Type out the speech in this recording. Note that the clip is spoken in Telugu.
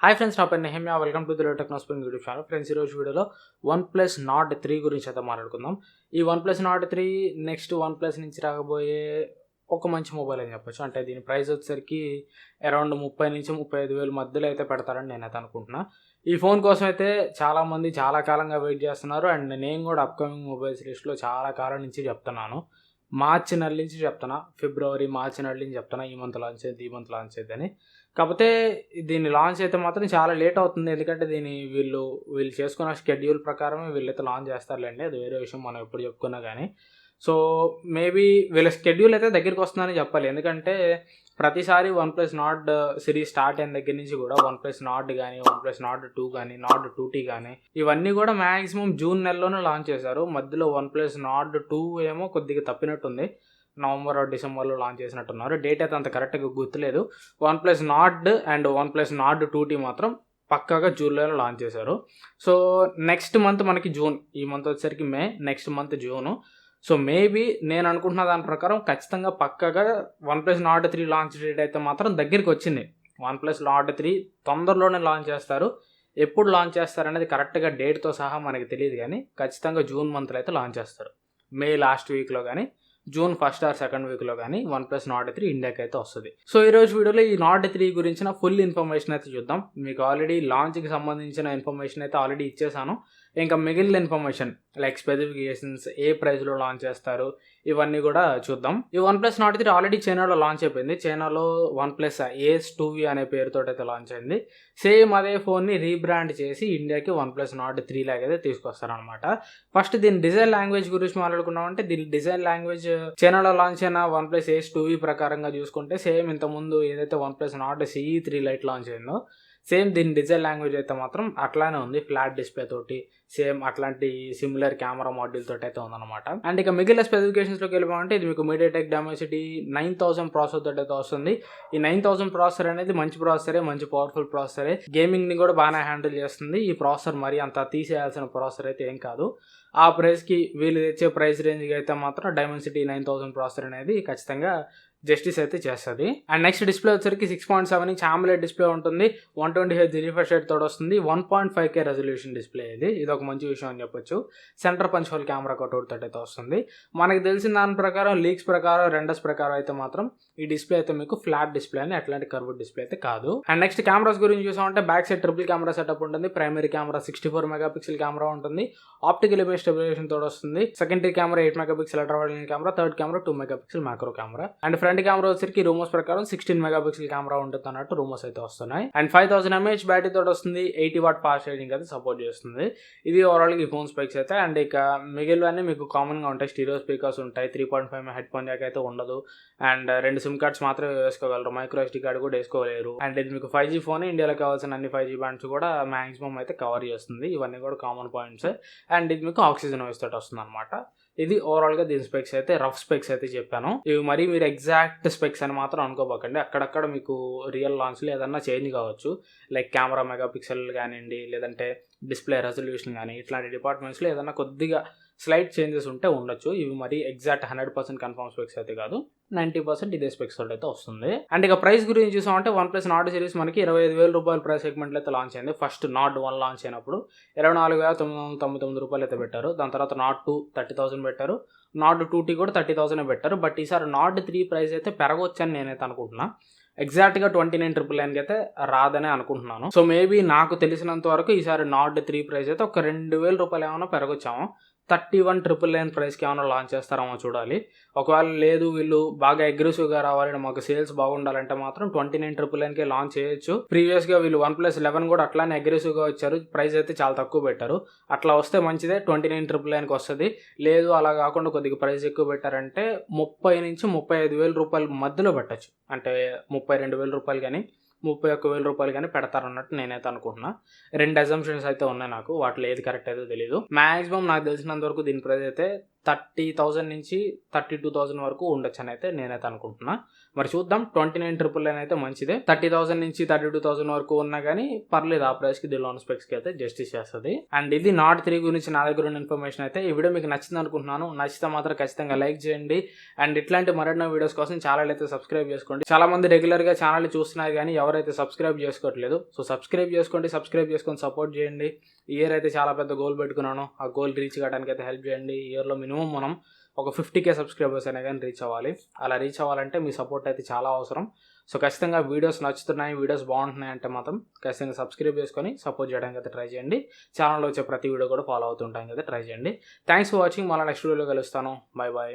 హాయ్ ఫ్రెండ్స్, నా పేరు Nehemiah. Welcome to the Technospin YouTube channel. Friends, ఈరోజు వీడియోలో OnePlus Nord 3 గురించి అయితే మాట్లాడుకుందాం. ఈ OnePlus Nord 3 నెక్స్ట్ OnePlus నుంచి రాకపోయే ఒక మంచి మొబైల్ అని చెప్పొచ్చు. అంటే దీని ప్రైస్ వచ్చేసరికి అరౌండ్ 30 నుంచి 35,000 మధ్యలో అయితే పెడతారని నేనైతే అనుకుంటున్నా. ఈ ఫోన్ కోసం అయితే చాలామంది చాలా కాలంగా వెయిట్ చేస్తున్నారు. అండ్ నేను కూడా అప్కమింగ్ మొబైల్స్ లిస్ట్లో చాలా కాలం నుంచి చెప్తున్నాను. మార్చి నెల నుంచి చెప్తున్నా, ఫిబ్రవరి మార్చి నెల నుంచి చెప్తున్నా ఈ మంత్ లాంచ్ అయ్యింది, ఈ మంత్ లాంచ్ అయ్యిందని. కాకపోతే దీన్ని లాంచ్ అయితే మాత్రం చాలా లేట్ అవుతుంది. ఎందుకంటే వీళ్ళు చేసుకున్న షెడ్యూల్ ప్రకారమే వీళ్ళైతే లాంచ్ చేస్తారులేండి, అది వేరే విషయం, మనం ఎప్పుడు చెప్పుకున్నా కానీ. సో మేబీ వీళ్ళ షెడ్యూల్ అయితే దగ్గరికి వస్తుందని చెప్పాలి. ఎందుకంటే ప్రతిసారి OnePlus Nord సిరీస్ స్టార్ట్ అయిన దగ్గర నుంచి కూడా OnePlus Nord కానీ, OnePlus Nord 2 కానీ, Nord 2T కానీ ఇవన్నీ కూడా మ్యాక్సిమం జూన్ నెలలోనే లాంచ్ చేశారు. మధ్యలో OnePlus Nord 2 ఏమో కొద్దిగా తప్పినట్టుంది, నవంబర్ డిసెంబర్లో లాంచ్ చేసినట్టున్నారు. డేట్ అయితే అంత కరెక్ట్గా గుర్తులేదు. OnePlus Nord and OnePlus Nord 2T మాత్రం పక్కాగా జూన్లో లాంచ్ చేశారు. సో నెక్స్ట్ మంత్ మనకి జూన్, ఈ మంత్ వచ్చేసరికి May, next month June. So maybe నేను అనుకుంటున్న దాని ప్రకారం ఖచ్చితంగా పక్కాగా OnePlus Nord 3 లాంచ్ డేట్ అయితే మాత్రం దగ్గరికి వచ్చింది. OnePlus Nord 3 తొందరలోనే లాంచ్ చేస్తారు. ఎప్పుడు లాంచ్ చేస్తారనేది కరెక్ట్గా డేట్తో సహా మనకి తెలియదు, కానీ ఖచ్చితంగా జూన్ మంత్లో అయితే లాంచ్ చేస్తారు. మే లాస్ట్ వీక్లో కానీ, జూన్ ఫస్ట్ ఆర్ సెకండ్ వీక్లో కానీ OnePlus Nord 3 ఇండియాకి అయితే వస్తుంది. సో ఈరోజు వీడియోలో ఈ Nord 3 గురించిన ఫుల్ ఇన్ఫర్మేషన్ అయితే చూద్దాం. మీకు ఆల్రెడీ లాంచ్కి సంబంధించిన ఇన్ఫర్మేషన్ అయితే ఆల్రెడీ ఇచ్చేసాను. ఇంకా మిగిలిన ఇన్ఫర్మేషన్ లైక్ స్పెసిఫికేషన్స్, ఏ ప్రైస్లో లాంచ్ చేస్తారు, ఇవన్నీ కూడా చూద్దాం. ఈ OnePlus Nord 3 ఆల్రెడీ చైనాలో లాంచ్ అయిపోయింది. చైనాలో OnePlus Ace 2V అనే పేరుతో అయితే లాంచ్ అయింది. సేమ్ అదే ఫోన్ని రీబ్రాండ్ చేసి ఇండియాకి OnePlus Nord 3 లాగా అయితే తీసుకొస్తారనమాట. ఫస్ట్ దీని డిజైన్ లాంగ్వేజ్ గురించి మాట్లాడుకున్నామంటే, దీని డిజైన్ లాంగ్వేజ్ చైనాలో లాంచ్ అయిన OnePlus Ace 2V ప్రకారంగా చూసుకుంటే సేమ్ ఇంతకుముందు ఏదైతే OnePlus Nord CE 3 Lite launch అయిందో సేమ్ దీని డిజైన్ లాంగ్వేజ్ అయితే మాత్రం అట్లానే ఉంది. ఫ్లాట్ డిస్ప్లే తోటి సేమ్ అట్లాంటి సిమిలర్ కెమెరా మాడ్యూల్ తోటి అయితే ఉందన్నమాట. అండ్ ఇక మిగిలిన స్పెసిఫికేషన్స్లోకి వెళ్ళిపోమంటే, ఇది మీకు MediaTek Dimensity 9000 ప్రాసెసర్ తోటి అయితే వస్తుంది. ఈ 9000 ప్రాసెసర్ అనేది మంచి ప్రాసెసరే, మంచి పవర్ఫుల్ ప్రాసెసరే. గేమింగ్ని కూడా బాగానే హ్యాండిల్ చేస్తుంది. ఈ ప్రాసెసర్ మరి అంత తీసేయాల్సిన ప్రాసెసర్ అయితే ఏం కాదు. ఆ ప్రైస్కి వీళ్ళు తెచ్చే ప్రైస్ రేంజ్కి అయితే మాత్రం Dimensity 9000 ప్రాసెసర్ అనేది ఖచ్చితంగా జస్టిస్ అయితే చేస్తుంది. అండ్ నెక్స్ట్ డిస్ప్లే వచ్చరికి 6.7 ఇంచ్ AMOLED డిస్ప్లే ఉంటుంది. 120Hz రిఫ్రెష్ రేట్ తోటి వస్తుంది. 1.5K రెజల్యూషన్ డిస్ప్లే ఇది ఒక మంచి విషయం అని చెప్పొచ్చు. Centre punch hole camera cutout తోటి అయితే వస్తుంది. మనకి తెలిసిన దాని ప్రకారం, లీక్స్ ప్రకారం, రెండర్స్ ప్రకారం అయితే మాత్రం ఈ డిస్ప్లే అయితే మీకు ఫ్లాట్ డిస్ప్లే అని, అట్లాంటి కర్వ్డ్ డిస్ప్లే అయితే కాదు. అండ్ నెక్స్ట్ కెమెరాస్ గురించి చూసామంటే, back side triple camera setup ఉంటుంది. ప్రైమరీ కెమెరా 64 మెగాపిక్సెల్ కెమెరా ఉంటుంది. ఆప్టికల్ ఇమేజ్ స్టెబిలైజేషన్ తోటి వస్తుంది. Secondary camera 8 megapixel ultra wide camera, third camera 2 megapixel macro camera. And front camera వచ్చరికి రూమర్స్ ప్రకారం 16 మెగాపిక్సెల్ కెమెరా ఉంటుంది అన్నట్టు రూమర్స్ అయితే వస్తున్నాయి. అండ్ 5000 mAh బ్యాటరీ తోటి వస్తుంది. 80 వాట్ ఫాస్ట్ ఛార్జింగ్ అయితే సపోర్ట్ చేస్తుంది. ఇది ఓవరాల్ ఈ ఫోన్ స్పెక్స్ అయితే. అండ్ ఇక మిగిలినవన్నీ మీకు కామన్ గా ఉంటాయి. స్టీరియో స్పీకర్స్ ఉంటాయి. 3.5 హెడ్ ఫోన్ జాక్ అయితే ఉండదు. అండ్ 2 సిమ్ కార్డ్స్ మాత్రమే వేసుకోగలరు, మైక్రో SD కార్డు కూడా వేసుకోలేరు. అండ్ ఇది మీకు 5G ఫోన్, ఇండియాలో కావాల్సిన అన్ని 5G బ్యాండ్స్ కూడా మాక్సిమం అయితే కవర్ చేస్తుంది. ఇవన్నీ కూడా కామన్ పాయింట్స్. అండ్ ఇది మీకు ఆక్సిజన్ వాయిస్ తోటి వస్తుంది అనమాట. ఇది ఓవరాల్ గా దీని స్పెక్స్ అయితే, రఫ్ స్పెక్స్ అయితే చెప్పాను. ఇవి మరి మీరు ఎగ్జాక్ట్ స్పెక్స్ అని మాత్రం అనుకోబాకండి. అక్కడక్కడ మీకు రియల్ లాంచ్ లో ఏదన్నా చేంజ్ కావచ్చు, లైక్ కెమెరా మెగాపిక్సెల్ కానివ్వండి, లేదంటే డిస్ప్లే రెజల్యూషన్ కానీ, ఇట్లాంటి డిపార్ట్మెంట్స్లో ఏదన్నా కొద్దిగా స్లైట్ చేంజెస్ ఉంటే ఉండొచ్చు. ఇవి మరి ఎగ్జాక్ట్ 100% కన్ఫర్మ్ స్పెక్స్ అయితే కాదు, 90% ఇదే స్పెక్స్ తోటి అయితే వస్తుంది. అండ్ ఇక ప్రైస్ గురించి చూసామంటే, OnePlus Nord సిరీస్ మనకి 25,000 రూపాయల ప్రైస్ సెగ్మెంట్లో అయితే లాంచ్ అయింది. ఫస్ట్ Nord 1 లాంచ్ అయినప్పుడు 24,999 రూపాయలు అయితే పెట్టారు. దాని తర్వాత Nord 2 30,000 పెట్టారు. Nord 2T కూడా 30,000 పెట్టారు. బట్ ఈసారి Nord 3 ప్రైస్ అయితే పెరగొచ్చని నేనైతే అనుకుంటున్నా. ఎగ్జాక్ట్గా 29,999 అయితే రాదనే అనుకుంటున్నాను. సో మేబీ నాకు తెలిసినంత వరకు ఈసారి Nord 3 ప్రైస్ అయితే ఒక 2,000 రూపాయలు ఏమైనా పెరగొచ్చాము. 31,999 ప్రైస్కి ఏమైనా లాంచ్ చేస్తారేమో చూడాలి. ఒకవేళ లేదు, వీళ్ళు బాగా అగ్రెసివ్గా రావాలి, మాకు సేల్స్ బాగుండాలంటే మాత్రం 29,999కే లాంచ్ చేయొచ్చు. ప్రీవియస్గా వీళ్ళు OnePlus 11 కూడా అట్లానే అగ్రెసివ్గా వచ్చారు, ప్రైస్ అయితే చాలా తక్కువ పెట్టారు. అట్లా వస్తే మంచిదే, 29,999కి వస్తుంది. లేదు అలా కాకుండా కొద్దిగా ప్రైస్ ఎక్కువ పెట్టారంటే 30,000 నుంచి 35,000 రూపాయల మధ్యలో పెట్టచ్చు. అంటే 32,000 రూపాయలు కానీ, 31,000 రూపాయలు కానీ పెడతారన్నట్టు నేనైతే అనుకుంటున్నా. 2 అజంప్షన్స్ అయితే ఉన్నాయి నాకు, వాటిలో ఏది కరెక్ట్ అయితే తెలియదు. మాక్సిమం నాకు తెలిసినంత వరకు దీని ప్రైస్ అయితే 30,000 నుంచి 32,000 వరకు ఉండొచ్చు అని అయితే నేనైతే అనుకుంటున్నా. మరి చూద్దాం. 29,999 అయితే మంచిదే. 30,000 నుంచి 32,000 వరకు ఉన్నా కానీ పర్లేదు, ఆ ప్రైస్కి దిలోన్ స్పెక్స్కి అయితే జస్టిస్ చేస్తుంది. అండ్ ఇది నాట్ 3 గురించి నా దగ్గర ఉన్న ఇన్ఫర్మేషన్ అయితే. ఈ వీడియో మీకు నచ్చింది అనుకుంటున్నాను. నచ్చితే మాత్రం ఖచ్చితంగా లైక్ చేయండి. అండ్ ఇట్లాంటి మరెన్నో వీడియోస్ కోసం ఛానల్ అయితే సబ్స్క్రైబ్ చేసుకోండి. చాలా మంది రెగ్యులర్గా ఛానల్ చూస్తున్నారు కానీ ఎవరైతే సబ్స్క్రైబ్ చేసుకోవట్లేదు. సో సబ్స్క్రైబ్ చేసుకొని సపోర్ట్ చేయండి. ఈ ఇయర్ అయితే చాలా పెద్ద గోల్ పెట్టుకున్నాను. ఆ గోల్ రీచ్ కావడానికి అయితే హెల్ప్ చేయండి. ఈ ఇయర్లో మినిమం మనం ఒక 50K సబ్స్క్రైబర్స్ అయినా కానీ రీచ్ అవ్వాలి. అలా రీచ్ అవ్వాలంటే మీ సపోర్ట్ అయితే చాలా అవసరం. సో ఖచ్చితంగా వీడియోస్ నచ్చుతున్నాయి, వీడియోస్ బాగుంటున్నాయి అంటే మాత్రం ఖచ్చితంగా సబ్స్క్రైబ్ చేసుకొని సపోర్ట్ చేయడానికి అయితే ట్రై చేయండి. ఛానల్లో వచ్చే ప్రతి వీడియో కూడా ఫాలో అవుతుంటానికి అయితే ట్రై చేయండి. Thanks for watching. మళ్ళీ నెక్స్ట్ వీడియోలో కలుస్తాను. Bye bye.